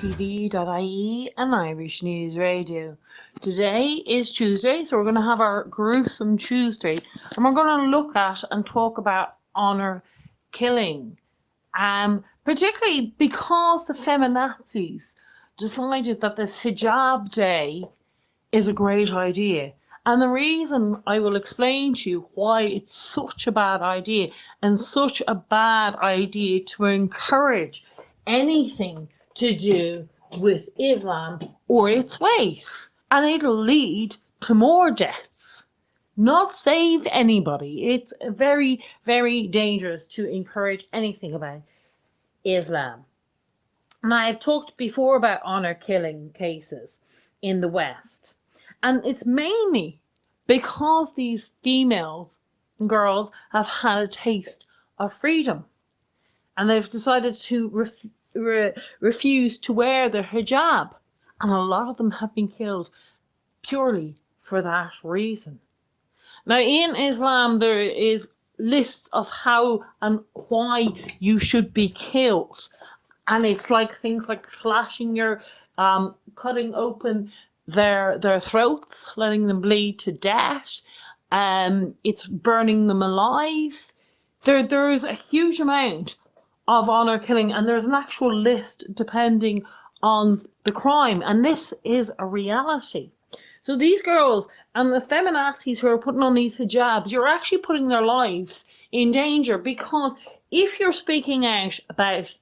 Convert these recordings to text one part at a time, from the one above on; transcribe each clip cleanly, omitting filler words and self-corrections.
IrishTV.ie and Irish News Radio. Today is Tuesday, so we're going to have our gruesome Tuesday, and we're going to look at and talk about honour killing. Particularly because the Feminazis decided that this Hijab day is a great idea. And the reason I will explain to you why it's such a bad idea, and such a bad idea to encourage anything to do with Islam or its ways. And it'll lead to more deaths, not save anybody. It's very, very dangerous to encourage anything about Islam. And I've talked before about honour killing cases in the West. And it's mainly because these females and girls have had a taste of freedom. And they've decided to refuse to wear their hijab. And a lot of them have been killed purely for that reason. Now, in Islam, there is lists of how and why you should be killed. And it's like things like slashing your, cutting open their throats, letting them bleed to death. It's burning them alive. There's a huge amount of honour killing, and there's an actual list depending on the crime. And this is a reality. So these girls and the feminazis who are putting on these hijabs, you're actually putting their lives in danger, because if you're speaking out about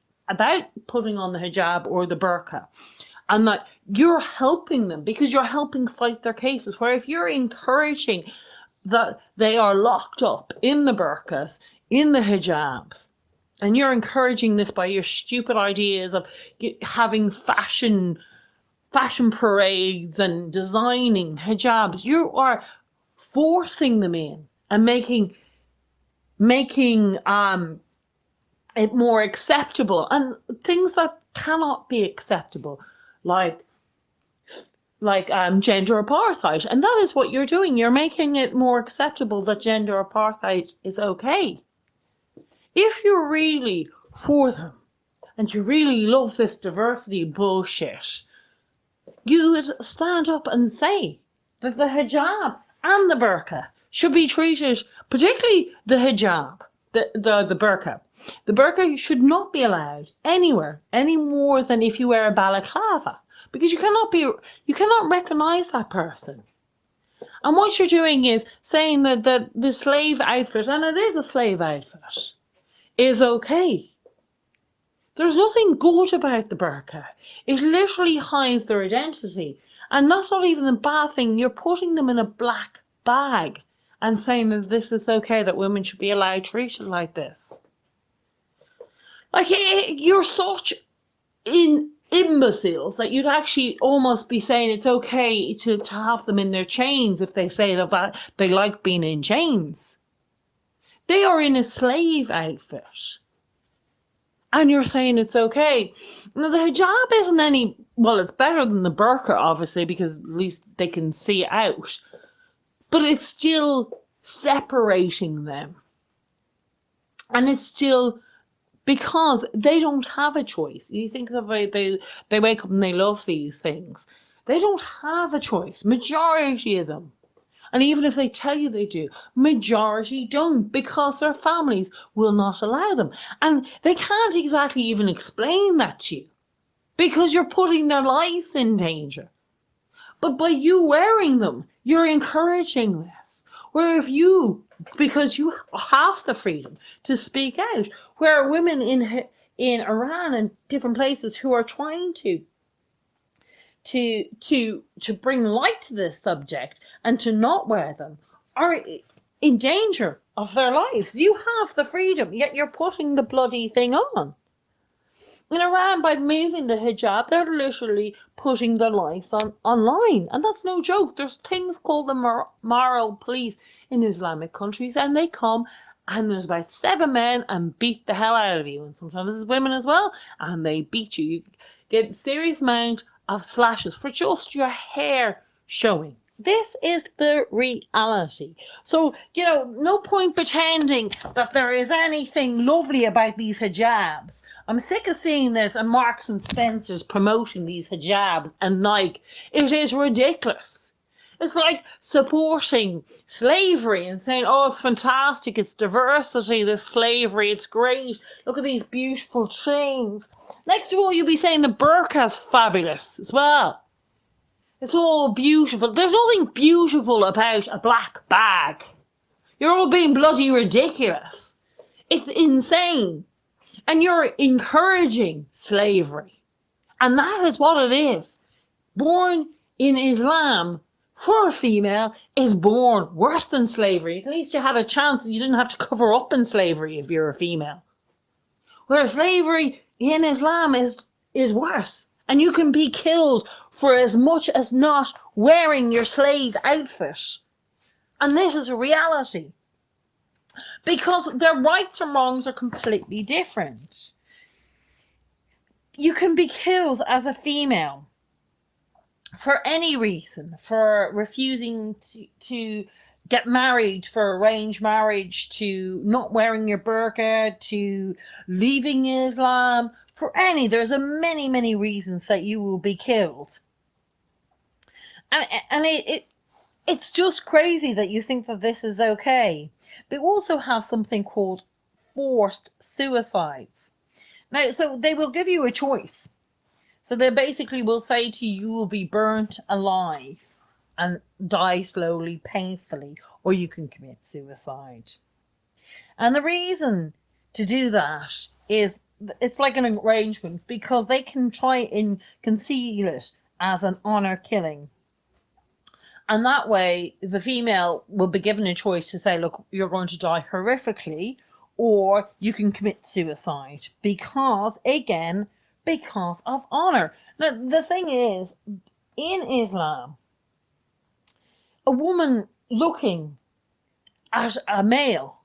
putting on the hijab or the burqa, and that you're helping them because you're helping fight their cases, where if you're encouraging that they are locked up in the burqas, in the hijabs, and you're encouraging this by your stupid ideas of having fashion parades and designing hijabs, you are forcing them in and making it more acceptable, and things that cannot be acceptable, like gender apartheid. And that is what you're doing. You're making it more acceptable that gender apartheid is okay. If you're really for them and you really love this diversity bullshit, you would stand up and say that the hijab and the burqa should be treated, particularly the hijab, the burqa. The burqa should not be allowed anywhere any more than if you wear a balaclava, because you cannot recognize that person. And what you're doing is saying that the slave outfit, and it is a slave outfit, is okay. There's nothing good about the burqa. It literally hides their identity. And that's not even the bad thing. You're putting them in a black bag and saying that this is okay, that women should be allowed treated like this. Like, you're such imbeciles that you'd actually almost be saying it's okay to have them in their chains if they say that they like being in chains. They are in a slave outfit, and you're saying it's okay. Now, the hijab isn't any, well, it's better than the burqa, obviously, because at least they can see out, but it's still separating them. And it's still, because they don't have a choice. You think of they wake up and they love these things. They don't have a choice, majority of them. And even if they tell you they do, majority don't, because their families will not allow them. And they can't exactly even explain that to you, because you're putting their lives in danger. But by you wearing them, you're encouraging this. Where if you, because you have the freedom to speak out, where women in Iran and different places who are trying to bring light to this subject and to not wear them are in danger of their lives. You have the freedom, yet you're putting the bloody thing on. In Iran, by moving the hijab, they're literally putting their lives online. And that's no joke. There's things called the moral police in Islamic countries, and they come and there's about 7 men and beat the hell out of you. And sometimes it's women as well, and they beat you. You get a serious amount of slashes for just your hair showing. This is the reality. So, no point pretending that there is anything lovely about these hijabs I'm sick of seeing this and Marks and Spencer's promoting these hijabs and Nike. It is ridiculous. It's like supporting slavery and saying, oh, it's fantastic, it's diversity, this slavery, it's great. Look at these beautiful chains. Next of all, you'll be saying the Burka's fabulous as well. It's all beautiful. There's nothing beautiful about a black bag. You're all being bloody ridiculous. It's insane. And you're encouraging slavery. And that is what it is. Born in Islam for a female is born worse than slavery. At least you had a chance. You didn't have to cover up in slavery if you're a female. Whereas slavery in Islam is worse. And you can be killed for as much as not wearing your slave outfit. And this is a reality. Because their rights and wrongs are completely different. You can be killed as a female for any reason, for refusing to get married, for arranged marriage, to not wearing your burqa, to leaving Islam, for any. There's many reasons that you will be killed. And it's just crazy that you think that this is okay. They also have something called forced suicides. Now, so they will give you a choice. So they basically will say to you, you will be burnt alive and die slowly, painfully, or you can commit suicide. And the reason to do that is it's like an arrangement because they can try and conceal it as an honour killing. And that way, the female will be given a choice to say, look, you're going to die horrifically, or you can commit suicide. Because of honour. Now, the thing is, in Islam, a woman looking at a male,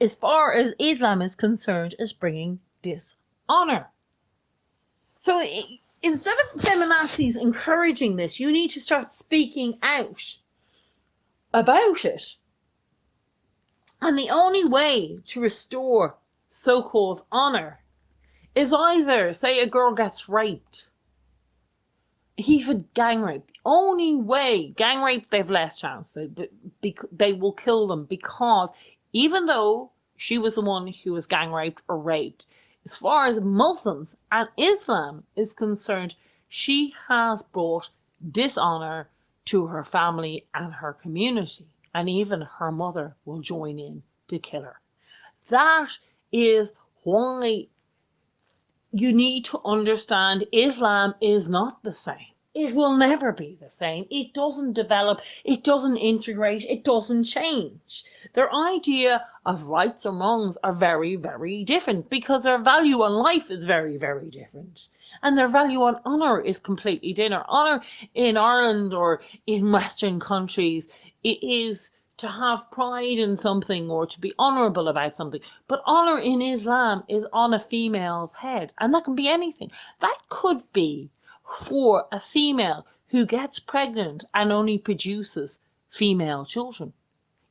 as far as Islam is concerned, is bringing dishonour. So instead of feminazis encouraging this, you need to start speaking out about it. And the only way to restore so-called honour is either, say a girl gets raped, even gang rape. The only way, gang rape, they have less chance. They will kill them because even though she was the one who was gang raped or raped, as far as Muslims and Islam is concerned, she has brought dishonour to her family and her community. And even her mother will join in to kill her. That is why you need to understand Islam is not the same. It will never be the same. It doesn't develop, it doesn't integrate, it doesn't change. Their idea of rights and wrongs are very different because their value on life is very different. And their value on honour is completely different. Honour in Ireland or in Western countries, it is to have pride in something or to be honourable about something. But honour in Islam is on a female's head. And that can be anything. That could be for a female who gets pregnant and only produces female children.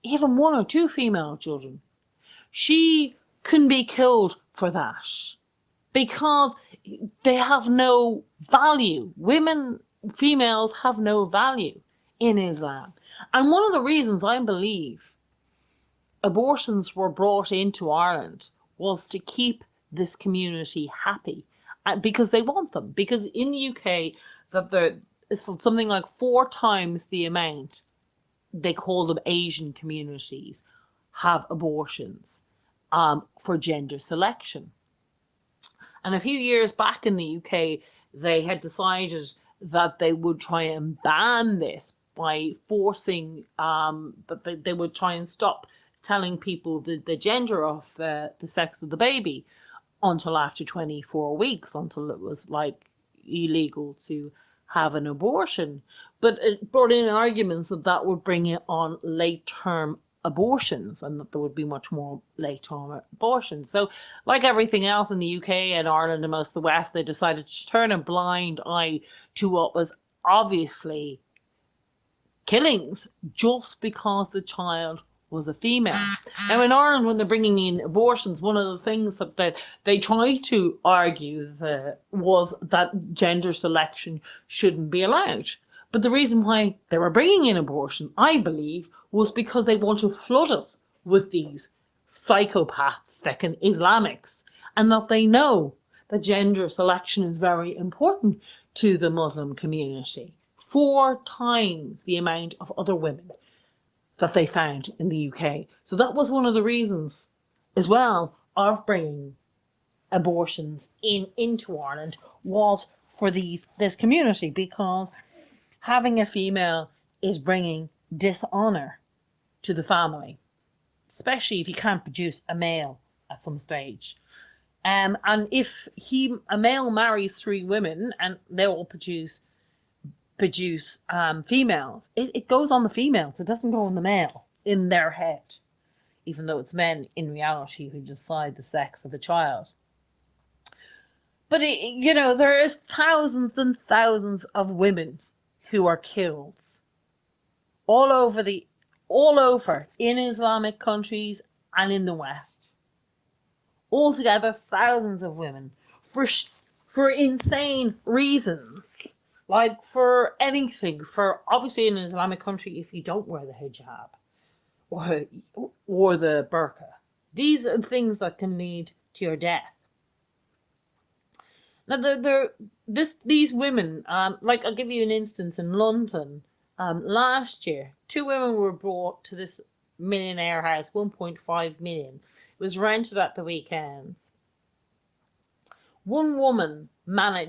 Even 1 or 2 female children. She can be killed for that. Because they have no value. Females have no value in Islam. And one of the reasons I believe abortions were brought into Ireland was to keep this community happy. Because they want them. Because in the UK, it's something like 4 times the amount, they call them Asian communities, have abortions for gender selection. And a few years back in the UK, they had decided that they would try and ban this by forcing, that they would try and stop telling people the gender of the sex of the baby until after 24 weeks, until it was like illegal to have an abortion. But it brought in arguments that would bring it on late-term abortions and that there would be much more late-term abortions. So like everything else in the UK and Ireland and most of the West, they decided to turn a blind eye to what was obviously killings just because the child was a female. Now in Ireland, when they're bringing in abortions, one of the things that they try to argue was that gender selection shouldn't be allowed. But the reason why they were bringing in abortion, I believe, was because they want to flood us with these psychopaths, feckin' Islamics, and that they know that gender selection is very important to the Muslim community. 4 times the amount of other women that they found in the UK. So that was one of the reasons as well of bringing abortions into Ireland, was for this community, because having a female is bringing dishonour to the family, especially if you can't produce a male at some stage. And if a male marries 3 women and they all produce females, it goes on the females. It doesn't go on the male in their head, even though it's men in reality who decide the sex of the child. But there is thousands and thousands of women who are killed all over in Islamic countries and in the West. Altogether, thousands of women for insane reasons. Like for anything, for obviously in an Islamic country, if you don't wear the hijab or the burqa, these are things that can lead to your death. Now, these women, like I'll give you an instance in London. Last year, 2 women were brought to this millionaire house, 1.5 million. It was rented at the weekends. One woman a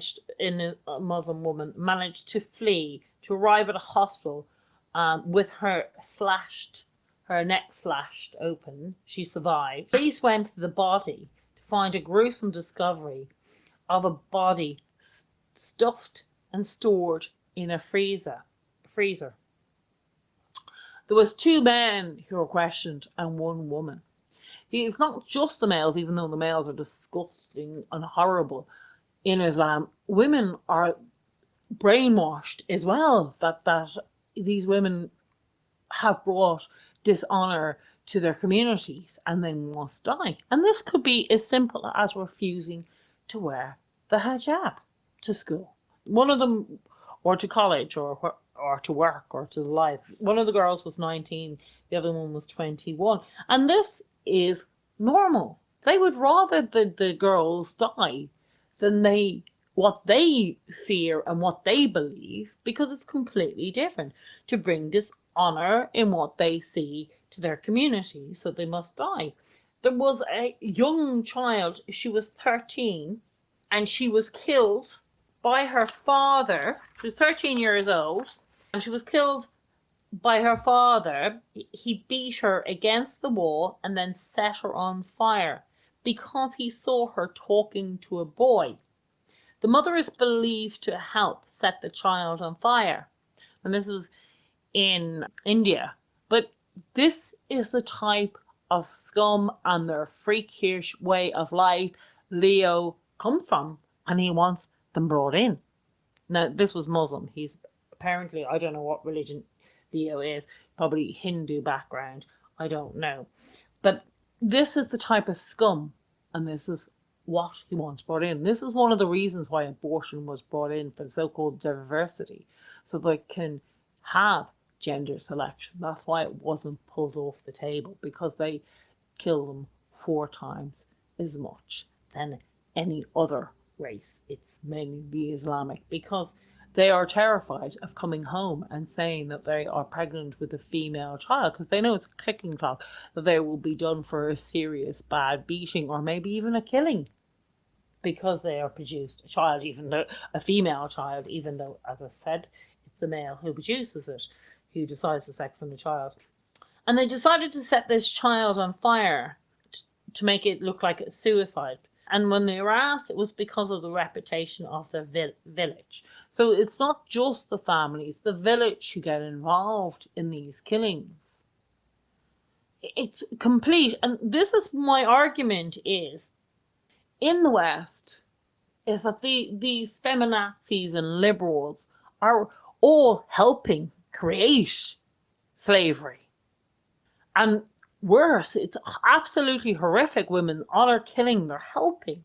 Muslim woman, managed to flee, to arrive at a hospital with her neck slashed open. She survived. Police went to the body to find a gruesome discovery of a body stuffed and stored in a freezer. There was 2 men who were questioned and 1 woman. See, it's not just the males, even though the males are disgusting and horrible in Islam. Women are brainwashed as well, that these women have brought dishonour to their communities and they must die. And this could be as simple as refusing to wear the hijab to school. One of them, or to college, or to work, or to life. One of the girls was 19, the other one was 21. And this is normal. They would rather the girls die than what they fear and what they believe, because it's completely different, to bring dishonour in what they see to their community, so they must die. There was a young child, she was 13, and she was killed by her father. She was 13 years old, and she was killed by her father. He beat her against the wall and then set her on fire because he saw her talking to a boy. The mother is believed to help set the child on fire, and this was in India. But this is the type of scum and their freakish way of life Leo comes from, and he wants them brought in. Now, this was Muslim. He's apparently, I don't know what religion Leo is, probably Hindu background, I don't know. But this is the type of scum, and this is what he wants brought in. This is one of the reasons why abortion was brought in, for so-called diversity, so they can have gender selection. That's why it wasn't pulled off the table, because they kill them 4 times as much than any other race. It's mainly the Islamic, because they are terrified of coming home and saying that they are pregnant with a female child, because they know it's a clicking clock, that they will be done for a serious bad beating or maybe even a killing, because they are produced a female child, even though, as I said, it's the male who produces it, who decides the sex of the child. And they decided to set this child on fire to make it look like a suicide. And when they were asked, it was because of the reputation of the village. So it's not just the families, the village who get involved in these killings. It's complete. And this is my argument is, in the West, is that these feminazis and liberals are all helping create slavery. And worse, it's absolutely horrific. Women, honor killing, they're helping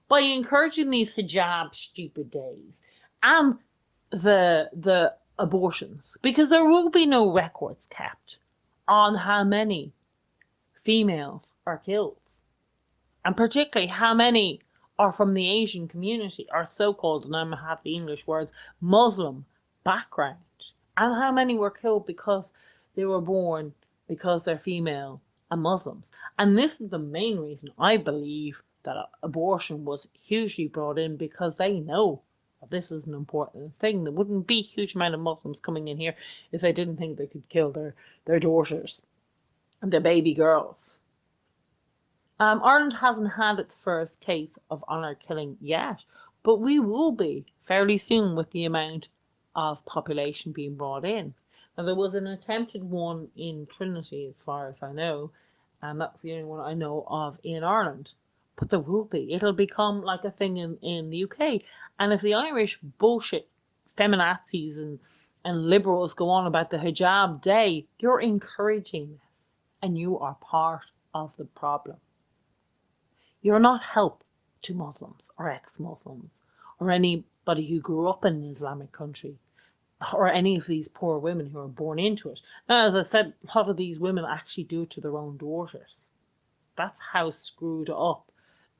by encouraging these hijab stupid days and the abortions, because there will be no records kept on how many females are killed, and particularly how many are from the Asian community, or so-called, and I have the English words, Muslim background, and how many were killed because they were born because they're female and Muslims. And this is the main reason I believe that abortion was hugely brought in, because they know that this is an important thing. There wouldn't be a huge amount of Muslims coming in here if they didn't think they could kill their daughters and their baby girls. Ireland hasn't had its first case of honour killing yet, but we will be fairly soon with the amount of population being brought in. Now, there was an attempted one in Trinity, as far as I know, and that's the only one I know of in Ireland. But there will be. It'll become like a thing in the UK. And if the Irish bullshit feminazis and liberals go on about the hijab day, you're encouraging this, and you are part of the problem. You're not help to Muslims or ex-Muslims or anybody who grew up in an Islamic country, or any of these poor women who are born into it. Now, as I said, a lot of these women actually do it to their own daughters. That's how screwed up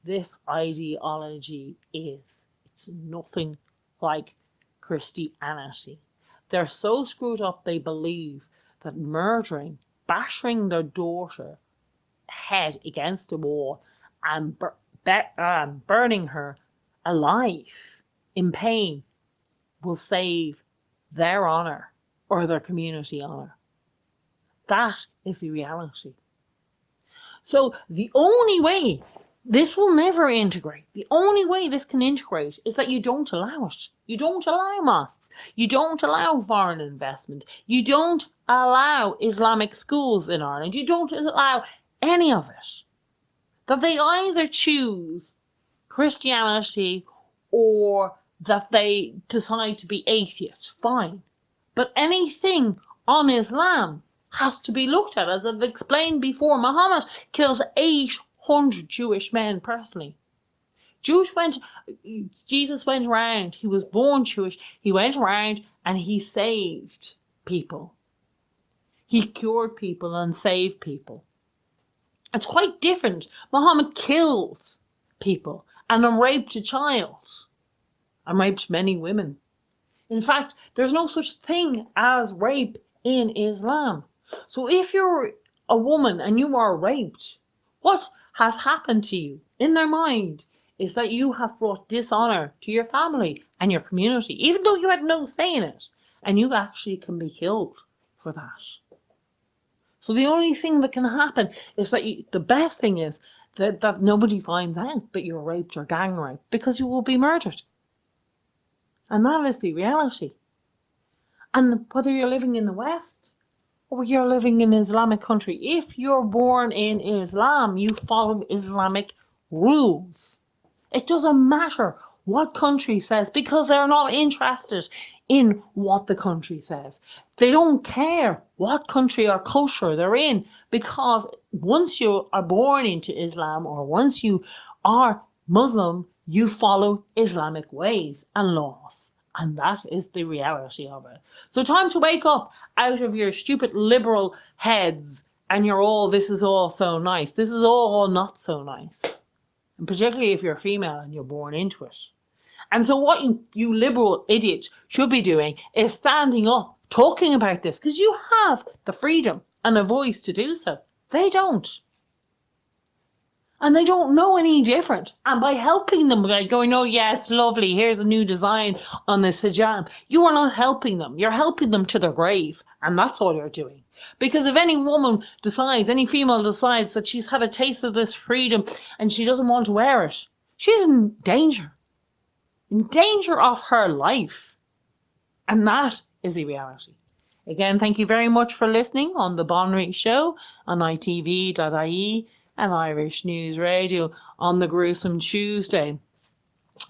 this ideology is. It's nothing like Christianity. They're so screwed up they believe that murdering, bashing their daughter head against a wall and burning her alive in pain will save their honour or their community honour. That is the reality. So the only way this will never integrate, the only way this can integrate is that you don't allow it. You don't allow mosques. You don't allow foreign investment. You don't allow Islamic schools in Ireland. You don't allow any of it. That they either choose Christianity or that they decide to be atheists, fine. But anything on Islam has to be looked at. As I've explained before, Muhammad kills 800 Jewish men personally. Jesus went around, he was born Jewish, he went around and he saved people. He cured people and saved people. It's quite different. Muhammad killed people and raped a child and raped many women. In fact, there's no such thing as rape in Islam. So if you're a woman and you are raped, what has happened to you in their mind is that you have brought dishonour to your family and your community, even though you had no say in it, and you actually can be killed for that. So the only thing that can happen is that the best thing is that nobody finds out that you're raped or gang raped, because you will be murdered. And that is the reality. And whether you're living in the West or you're living in an Islamic country, if you're born in Islam, you follow Islamic rules. It doesn't matter what country says, because they're not interested in what the country says. They don't care what country or culture they're in, because once you are born into Islam or once you are Muslim, you follow Islamic ways and laws. And that is the reality of it. So time to wake up out of your stupid liberal heads and this is all so nice. This is all not so nice. And particularly if you're a female and you're born into it. And so what you liberal idiots should be doing is standing up, talking about this, because you have the freedom and the voice to do so. They don't. And they don't know any different. And by helping them, by going, oh yeah, it's lovely, here's a new design on this hijab, you are not helping them. You're helping them to their grave. And that's all you're doing. Because if any woman decides, any female decides that she's had a taste of this freedom and she doesn't want to wear it, she's in danger. In danger of her life. And that is the reality. Again, thank you very much for listening on The Bonry Show on itv.ie and Irish News Radio on the Gruesome Tuesday.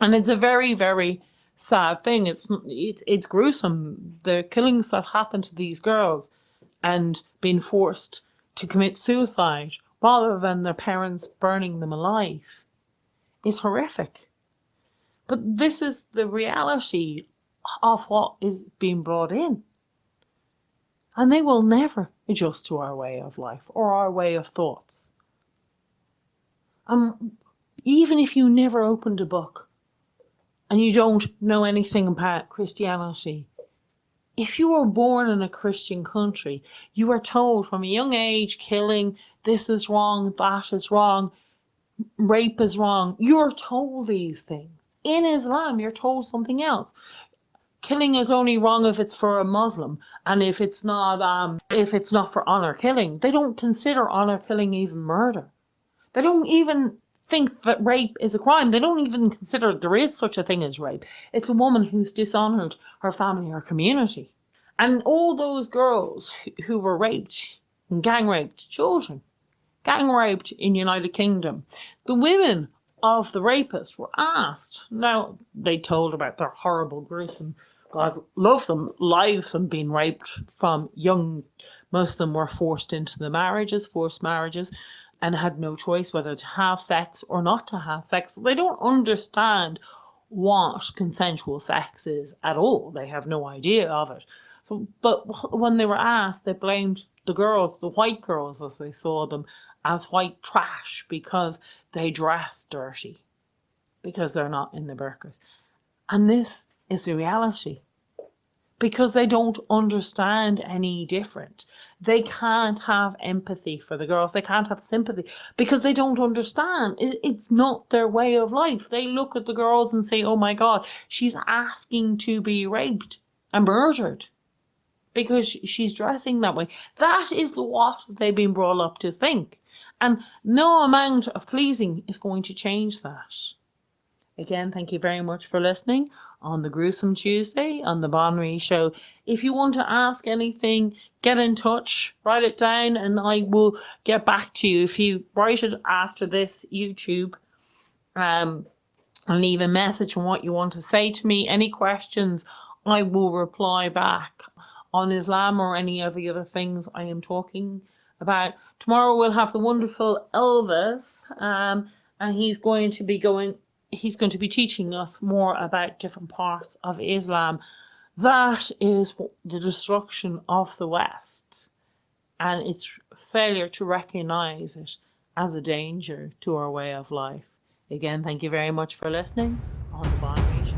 And it's a very, very sad thing. It's gruesome, the killings that happen to these girls and being forced to commit suicide rather than their parents burning them alive is horrific. But this is the reality of what is being brought in. And they will never adjust to our way of life or our way of thoughts. Even if you never opened a book and you don't know anything about Christianity, if you were born in a Christian country, you are told from a young age, killing, this is wrong, that is wrong, rape is wrong. You're told these things. In Islam, you're told something else. Killing is only wrong if it's for a Muslim, and if it's not for honor killing. They don't consider honor killing even murder. They don't even think that rape is a crime. They don't even consider there is such a thing as rape. It's a woman who's dishonoured her family or community. And all those girls who were raped, and gang raped children, gang raped in United Kingdom, the women of the rapists were asked. Now, they told about their horrible, gruesome, God loves them, lives and being raped from young. Most of them were forced into the forced marriages, and had no choice whether to have sex or not to have sex. They don't understand what consensual sex is at all. They have no idea of it. But when they were asked, they blamed the girls, the white girls as they saw them, as white trash because they dress dirty, because they're not in the burkas. And this is the reality. Because they don't understand any different. They can't have empathy for the girls. They can't have sympathy because they don't understand. It's not their way of life. They look at the girls and say, oh my God, she's asking to be raped and murdered because she's dressing that way. That is what they've been brought up to think. And no amount of pleasing is going to change that. Again, thank you very much for listening on the Gruesome Tuesday on the Bon Marie Show. If you want to ask anything, get in touch, write it down, and I will get back to you. If you write it after this YouTube, and leave a message on what you want to say to me, any questions, I will reply back on Islam or any of the other things I am talking about. Tomorrow we'll have the wonderful Elvis, and he's going to be teaching us more about different parts of Islam. That is the destruction of the West and its failure to recognize it as a danger to our way of life. Again, thank you very much for listening on the Bon Marie Show.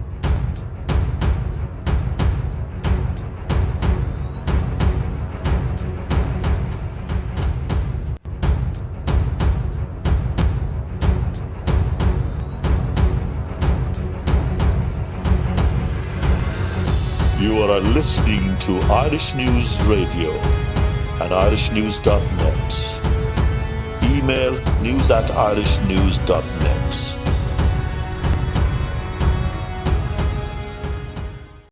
You are listening to Irish News Radio at irishnews.net. Email news@irishnews.net.